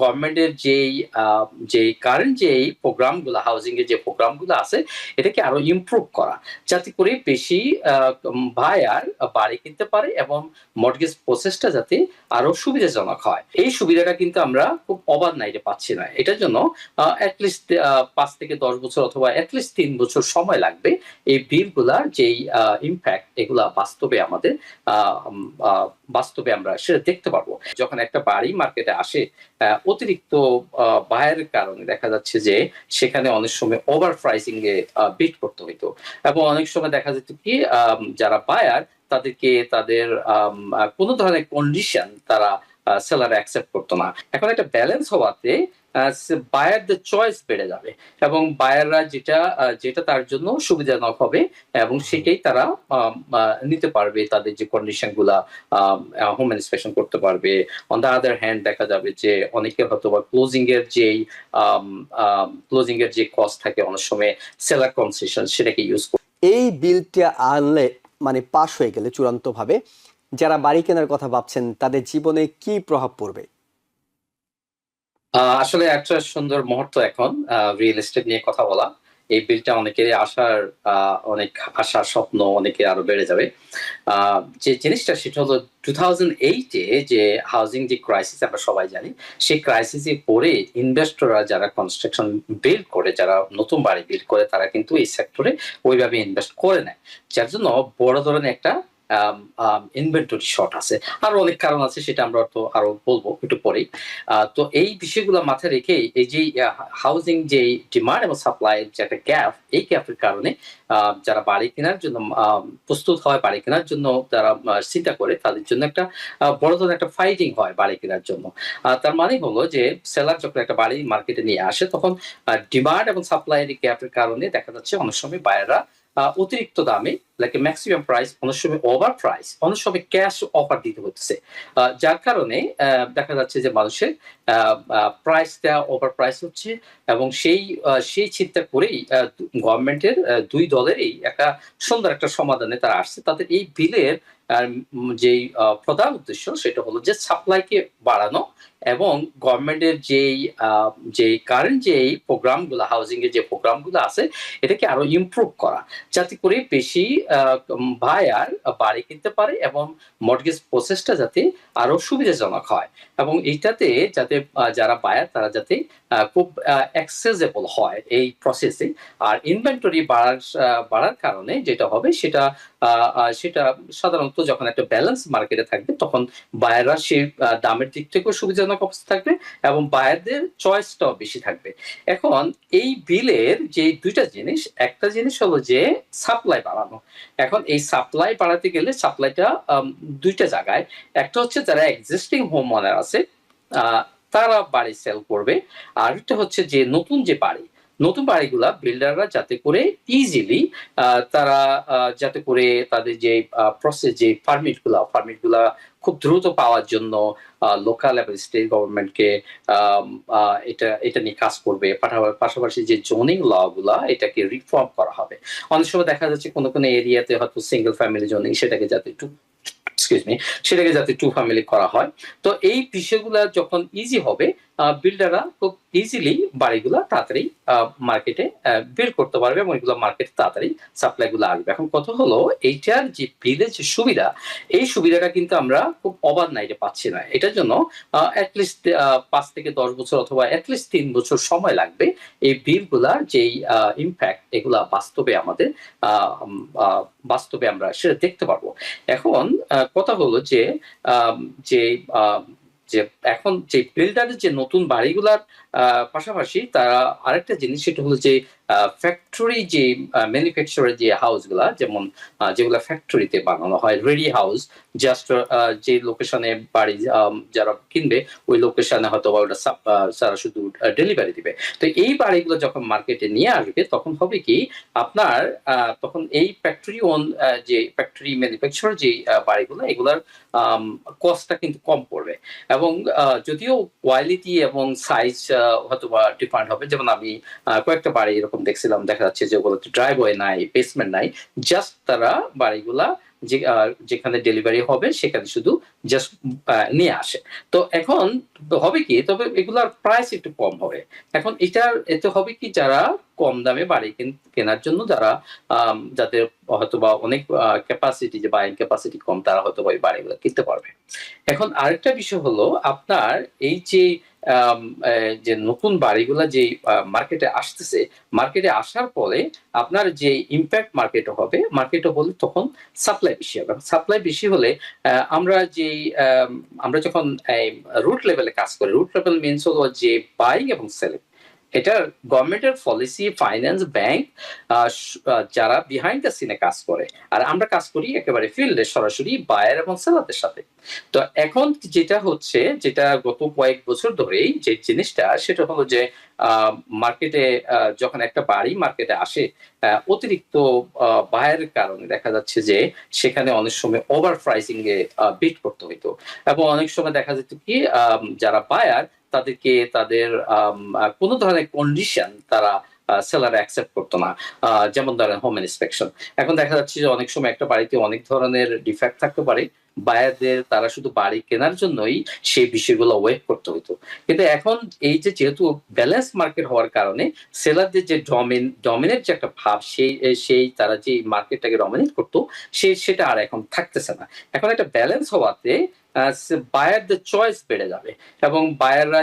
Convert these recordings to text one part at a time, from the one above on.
গভর্নমেন্টের যে কারেন্ট যে প্রোগ্রামগুলো, হাউজিং এর যে প্রোগ্রামগুলো আছে, এটাকে আরো ইমপ্রুভ করা, যাতে করে বেশি বায়ার বাড়ি কিনতে পারে এবং মর্টগেজ প্রসেসটা যাতে আরো সুবিধাজনক হয়। এই সুবিধাটা কিন্তু আমরা খুব অবাধ নাইটে পাচ্ছি না। এটার জন্য অ্যাটলিস্ট 5 থেকে 10 বছর অথবা অ্যাটলিস্ট 3 বছর সময় লাগবে এই বিলগুলার যেই ইম্প্যাক্ট, এগুলা বাস্তবে আমরা সেটা দেখতে পারবো। যখন একটা বাড়ি মার্কেটে আসে, অতিরিক্ত বায়ের কারণে দেখা যাচ্ছে যে সেখানে অনেক সময় ওভার প্রাইসিং এ বিট করতে হইতো, এবং অনেক সময় দেখা যেত কি যারা বায়ার তাদেরকে তাদের কোনো ধরনের কন্ডিশন তারা সেলার অ্যাকসেপ্ট করতো না। এখন একটা ব্যালেন্স হওয়াতে বায়ারদের চয়েস বেড়ে যাবে, এবং বায়াররা যেটা তার জন্য সুবিধাজনক হবে এবং সেটাই তারা নিতে পারবে। তাদের যে কন্ডিশন গুলা হোম ইন্সপেকশন করতে পারবে। অন দ্য আদার হ্যান্ড দেখা যাবে যে অনেকে হয়তো বা ক্লোজিং এর যে কস্ট থাকে অনেক সময় সেলার কনসেশন সেটাকে ইউজ করে। এই বিলটা আনলে মানে পাশ হয়ে গেলে চূড়ান্তভাবে যারা বাড়ি কেনার কথা ভাবছেন তাদের জীবনে কি প্রভাব পড়বে? আসলে একটা সুন্দর মুহূর্ত এখন রিয়েল এস্টেট নিয়ে কথা বলা। এই বিলটা অনেকেরই অনেক আশার স্বপ্ন অনেকে আরো বেড়ে যাবে। যে জিনিসটা সেটা হলো 2008-এ যে হাউজিং যে ক্রাইসিস আমরা সবাই জানি, সেই ক্রাইসিসে পড়ে ইনভেস্টররা যারা কনস্ট্রাকশন বিল্ড করে, যারা নতুন বাড়ি বিল্ড করে, তারা কিন্তু এই সেক্টরে ওইভাবে ইনভেস্ট করে নেয়, যার জন্য বড় ধরনের একটা ইনভেন্টরি শর্ট আছে। আরো অনেক কারণ আছে, সেটা আমরা তো আরো বলবো একটু পরেই। তো এই বিষয়গুলো মাথায় রেখে এই যে হাউজিং যে ডিমান্ড এবং সাপ্লাই যে একটা গ্যাপ, এই গ্যাপের কারণে যারা বাড়ি কেনার জন্য প্রস্তুত হয়, বাড়ি কেনার জন্য যারা চিন্তা করে, তাদের জন্য একটা বড় ধরনের একটা ফাইটিং হয় বাড়ি কেনার জন্য। তার মানে হলো যে সেলার যখন একটা বাড়ি মার্কেটে নিয়ে আসে, তখন ডিমান্ড এবং সাপ্লাইয়ের গ্যাপের কারণে দেখা যাচ্ছে অনেক সময় বায়াররা অতিরিক্ত দামে, লাইক ম্যাক্সিমাম প্রাইস, অনেক সময় ওভার প্রাইস, অনেক সময় ক্যাশ অফার দিতে হচ্ছে, যার কারণে দেখা যাচ্ছে যে মানুষের প্রাইসটা ওভার প্রাইস হচ্ছে। এবং সেই চিন্তা করেই গভর্নমেন্টের দুই দলেরই একটা সুন্দর একটা সমাধানে তারা আসছে। তাদের এই বিলের যেই প্রধান উদ্দেশ্য সেটা হলো যে সাপ্লাইকে বাড়ানো, এবং গভর্নমেন্টের যে কারেন্ট যে প্রোগ্রামগুলো, হাউজিং এর যে প্রোগ্রামগুলো আছে, এটাকে আরো ইমপ্রুভ করা, যাতে করে বেশি বায়ার বাড়ি কিনতে পারে এবং মর্টগেজ প্রসেসটা যাতে আরো সুবিধাজনক হয়, এবং এইটাতে যাতে যারা বায়ার তারা যাতে খুব অ্যাক্সেসেবল হয় এই প্রসেসে। আর ইনভেন্টরি বাড়ার কারণে যেটা হবে সেটা সাধারণত যখন একটা ব্যালেন্স মার্কেটে থাকবে, তখন বায়াররা সেই দামের দিক থেকেও সুবিধাজনক অবস্থা থাকবে এবং বায়ারদের চয়েসটাও বেশি থাকবে। এখন এই বিলের যে দুইটা জিনিস, একটা জিনিস হলো যে সাপ্লাই বাড়ানো। এখন এই সাপ্লাই বাড়াতে গেলে সাপ্লাইটা দুইটা জায়গায়, একটা হচ্ছে যারা এক্সিস্টিং হোম ওনার আছে তারা বাড়ি সেল করবে, আর একটা হচ্ছে যে নতুন বাড়িগুলা বিল্ডাররা যাতে করে ইজিলি তারা যাতে করে তাদের যে প্রসেস, যে পারমিটগুলা খুব দ্রুত পাওয়ার জন্য লোকাল এবং স্টেট গভর্নমেন্টকে এটা নিয়ে কাজ করবে। পাশাপাশি যে জোনিং ল গুলা এটাকে রিফর্ম করা হবে। অনেক সময় দেখা যাচ্ছে কোনো এরিয়াতে হয়তো সিঙ্গেল ফ্যামিলি জোনিং, সেটাকে যাতে টু ফ্যামিলি করা হয়। তো এই বিষয়গুলা যখন ইজি হবে, বিল্ডাররা খুব ইজিলি বাড়িগুলা তাড়াতাড়ি মার্কেটে বিল্ড করতে পারবে এবং এগুলো মার্কেটে তাড়াতাড়ি সাপ্লাই গুলো আসবে। এখন কথা হলো এইটার যে বিলের যে সুবিধা, এই সুবিধাটা কিন্তু আমরা খুব অবাধ নাইটে পাচ্ছি না। এটার জন্য অ্যাটলিস্ট 5 থেকে 10 বছর অথবা অ্যাটলিস্ট 3 বছর সময় লাগবে এই বিলগুলার যেই ইম্প্যাক্ট, এগুলা বাস্তবে আমরা সেটা দেখতে পারবো। এখন কথা হলো যে যে যে এখন যে বিল্ডারের যে নতুন বাড়িগুলার পাশাপাশি তারা আরেকটা জিনিস, সেটা হলো যে ফ্যাক্টরি যে ম্যানুফ্যাকচারের যে হাউস গুলা, যেমন যেগুলা ফ্যাক্টরিতে বানানো হয়, রেডি হাউস, জাস্ট যে লোকেশনে বাড়ি যারা কিনবে ওই লোকেশনে হয়তো ওটা তারা শুধু ডেলিভারি দিবে। তো এই বাড়িগুলো যখন মার্কেটে নিয়ে আসবে, তখন হবে কি আপনার তখন এই ফ্যাক্টরি ম্যানুফ্যাকচার যে বাড়িগুলো, এগুলার কস্টটা কিন্তু কম পড়বে, এবং যদিও কোয়ালিটি এবং সাইজ হয়তো বা ডিফারেন্ট হবে। যেমন আমি কয়েকটা বাড়ি এরকম দেখছিলাম, দেখা যাচ্ছে যে ওগুলোতে ড্রাইভওয়ে নাই, বেসমেন্ট নাই, জাস্ট তারা বাড়িগুলা যেখানে ডেলিভারি হবে সেখানে শুধু জাস্ট নিয়ে আসে। তো এখন হবে কি, তবে এগুলার প্রাইস একটু কম হবে। এখন এতে হবে কি, যারা কম দামে বাড়ি কেনার জন্য যারা যাদের হয়তোবা অনেক ক্যাপাসিটি, যে বাইং ক্যাপাসিটি কম, তারা হয়তো এই বাড়িগুলো কিনতে পারবে। এখন আরেকটা বিষয় হলো, আপনার এই যে যে নতুন বাড়িগুলা যে মার্কেটে আসতেছে, মার্কেটে আসার পরে আপনার যে ইম্প্যাক্ট মার্কেটে হলে তখন সাপ্লাই বেশি হবে। সাপ্লাই বেশি হলে আমরা যখন রুট লেভেলে কাজ করি, রুট লেভেল মিনস হলো যে বাইং এবং সেলিং, এটা গভর্নমেন্টের পলিসি, ফাইন্যান্স, ব্যাংক, যারা বিহাইন্ড দ্য সিনে কাজ করে, আর আমরা কাজ করি একেবারে ফিল্ডে সরাসরি বায়ার এবং সেলারদের সাথে। তো এখন যেটা গত কয়েক বছর ধরেই যে জিনিসটা, সেটা হলো যে মার্কেটে যখন একটা বাড়ি মার্কেটে আসে, অতিরিক্ত বায়ারের কারণে দেখা যাচ্ছে যে সেখানে অনেক সময় ওভার প্রাইসিং এ বিট করতে হইতো, এবং অনেক সময় দেখা যেত কি যারা বায়ার তাদেরকে তাদের কোনো ধরনের কন্ডিশন তারা সেলার অ্যাকসেপ্ট করতো না, যেমন ধরেন হোম ইন্সপেকশন। এখন দেখা যাচ্ছে যে অনেক সময় একটা বাড়িতে অনেক ধরনের ডিফেক্ট থাকতে পারে, বায়ারদের তারা শুধু বাড়ি কেনার জন্যই সেই বিষয়গুলো ওয়েট করতে হতো। কিন্তু এখন এই যেহেতু ব্যালেন্স মার্কেট হওয়ার কারণে সেলারদের যে ডমিনেট যে একটা ভাব, সেই তারা যে মার্কেটটাকে ডমিনেট করতো, সেটা আর এখন থাকতেছে না। এখন একটা ব্যালেন্স হওয়াতে বায়ারদের চয়েস বেড়ে যাবে, এবং বায়াররা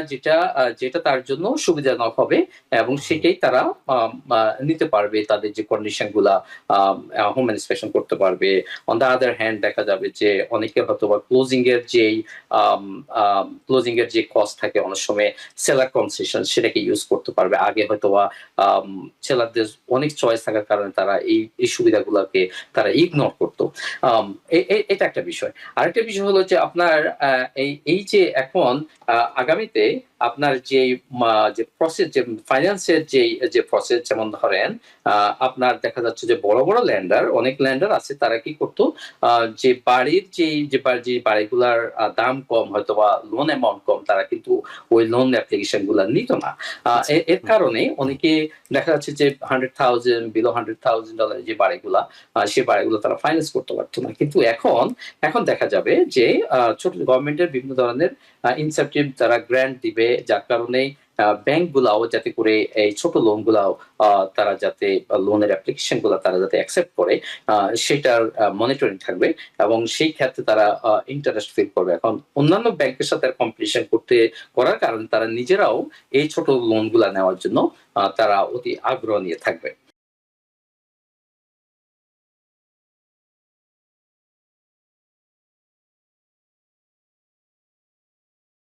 যেটা তার জন্য সুবিধাজনক হবে এবং সেটাই তারা নিতে পারবে। তাদের যে কন্ডিশন গুলা, হোম ইন্সপেকশন করতে পারবে। অন দ্য আদার হ্যান্ড দেখা যাবে যে অনেকের হয়তো বা ক্লোজিং এর যে কস্ট থাকে, অনেক সময় সেলার কনসেশন সেটাকে ইউজ করতে পারবে। আগে হয়তো বা সেলারদের অনেক চয়েস থাকার কারণে তারা এই সুবিধাগুলোকে তারা ইগনোর করতো। এটা একটা বিষয়। আরেকটা বিষয় হলো যে আপনার এই যে এখন আগামীতে আপনার যে প্রসেস, যে ফাইন্যান্সের যে প্রসেস, যেমন ধরেন আপনার দেখা যাচ্ছে যে বড় বড় অনেক ল্যান্ডার আছে, তারা কি করতো, যে বাড়ির যে বাড়িগুলার দাম কম, হয়তো বা লোন অ্যামাউন্ট কম, তারা কিন্তু ওই লোন অ্যাপ্লিকেশন গুলা নিত না। এর কারণে অনেকে দেখা যাচ্ছে যে বিলো $100,000 যে বাড়িগুলা, সে বাড়িগুলো তারা ফাইন্যান্স করতে পারতো না। কিন্তু এখন দেখা যাবে যে ছোট গভর্নমেন্টের বিভিন্ন ধরনের ইনসেন্টিভ তারা গ্র্যান্ট দিবে, যার কারণে ব্যাংক গুলাও যাতে করে এই ছোট লোন গুলাও তারা যাতে লোনের অ্যাপ্লিকেশন গুলা তারা যাতে অ্যাকসেপ্ট করে, সেটার মনিটরিং থাকবে, এবং সেই ক্ষেত্রে তারা ইন্টারেস্ট ফিল করবে। এখন অন্যান্য ব্যাংকের সাথে কম্পিটিশন করার কারণে তারা নিজেরাও এই ছোট লোন গুলা নেওয়ার জন্য তারা অতি আগ্রহ নিয়ে থাকবে।